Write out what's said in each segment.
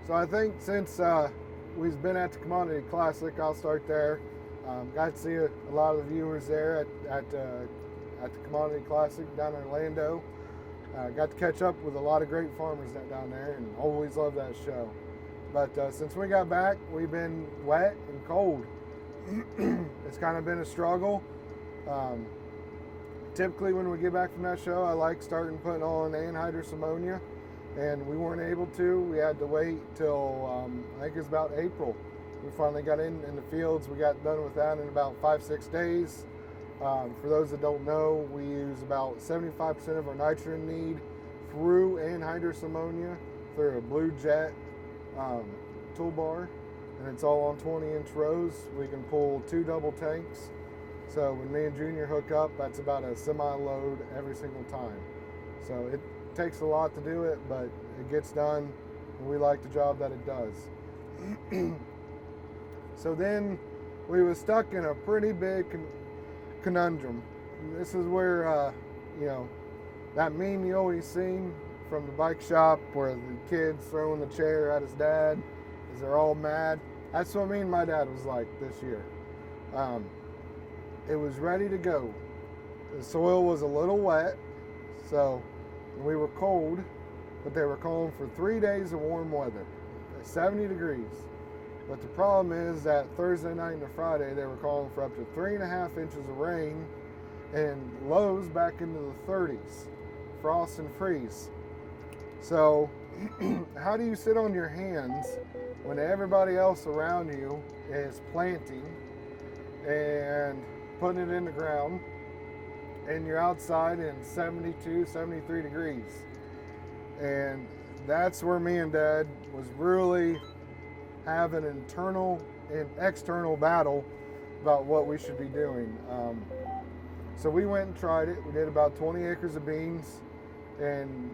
So I think since we've been at the Commodity Classic, I'll start there. Got to see a lot of the viewers there at the Commodity Classic down in Orlando. Got to catch up with a lot of great farmers down there, and always love that show. But since we got back, we've been wet and cold. It's kind of been a struggle. Typically when we get back from that show, I like starting putting on anhydrous ammonia, and we weren't able to. We had to wait till I think it was about April. We finally got in the fields. We got done with that in about 5-6 days. For those that don't know, we use about 75% of our nitrogen need through anhydrous ammonia through a Blue Jet toolbar, and it's all on 20-inch rows. We can pull 2 double tanks. So when me and Junior hook up, that's about a semi-load every single time. So it takes a lot to do it, but it gets done, and we like the job that it does. So then we were stuck in a pretty big conundrum. This is where, that meme you always seen from the bike shop where the kid's throwing the chair at his dad because they're all mad. That's what me and my dad was like this year. It was ready to go. The soil was a little wet, so we were cold, but they were calling for 3 days of warm weather, 70 degrees. But the problem is that Thursday night and Friday, they were calling for up to 3.5 inches of rain and lows back into the 30s, frost and freeze. So how do you sit on your hands when everybody else around you is planting and putting it in the ground, and you're outside in 72, 73 degrees? And that's where me and Dad was really have an internal and external battle about what we should be doing. So we went and tried it. We did about 20 acres of beans, and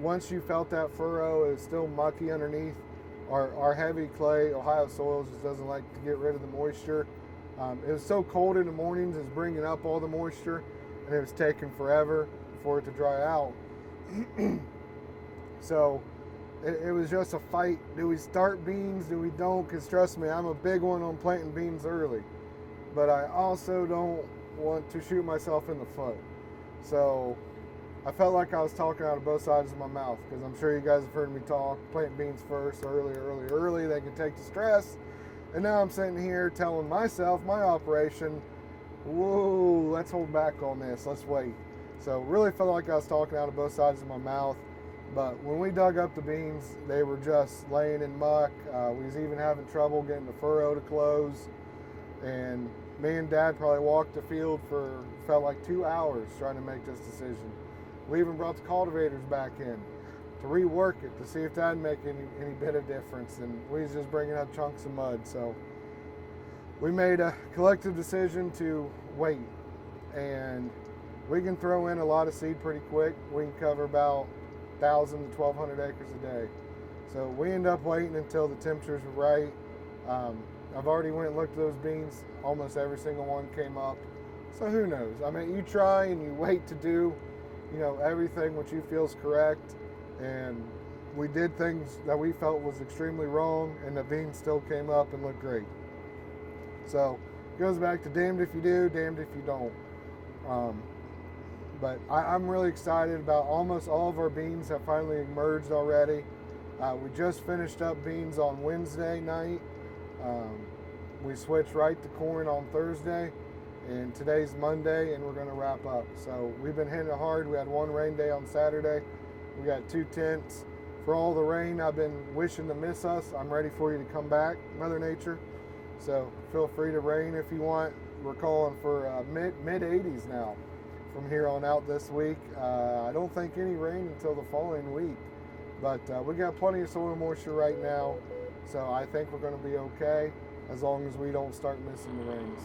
once you felt that furrow is still mucky underneath, our heavy clay Ohio soil just doesn't like to get rid of the moisture. It was so cold in the mornings, it's bringing up all the moisture, and it was taking forever for it to dry out. So it was just a fight. Do we start beans? Do we don't? Because trust me, I'm a big one on planting beans early. But I also don't want to shoot myself in the foot. So I felt like I was talking out of both sides of my mouth, because I'm sure you guys have heard me talk, planting beans first, early. They can take the stress. And now I'm sitting here telling myself, my operation, whoa, let's hold back on this. Let's wait. So really felt like I was talking out of both sides of my mouth. But when we dug up the beans, they were just laying in muck. We was even having trouble getting the furrow to close. And me and Dad probably walked the field for, felt like 2 hours trying to make this decision. We even brought the cultivators back in to rework it, to see if that'd make any bit of difference. And we was just bringing up chunks of mud. So we made a collective decision to wait. And we can throw in a lot of seed pretty quick. We can cover about 1,000 to 1,200 acres a day. So we end up waiting until the temperatures were right. I've already went and looked at those beans. Almost every single one came up. So who knows? I mean, you try and you wait to do, everything what you feel is correct. And we did things that we felt was extremely wrong, and the beans still came up and looked great. So it goes back to damned if you do, damned if you don't. But I'm really excited about almost all of our beans have finally emerged already. We just finished up beans on Wednesday night. We switched right to corn on Thursday, and today's Monday, and we're going to wrap up. So we've been hitting it hard. We had 1 rain day on Saturday. We got 2 tenths. For all the rain I've been wishing to miss us, I'm ready for you to come back, Mother Nature. So feel free to rain if you want. We're calling for mid 80s now from here on out this week. I don't think any rain until the following week, but we got plenty of soil moisture right now, so I think we're going to be okay as long as we don't start missing the rains.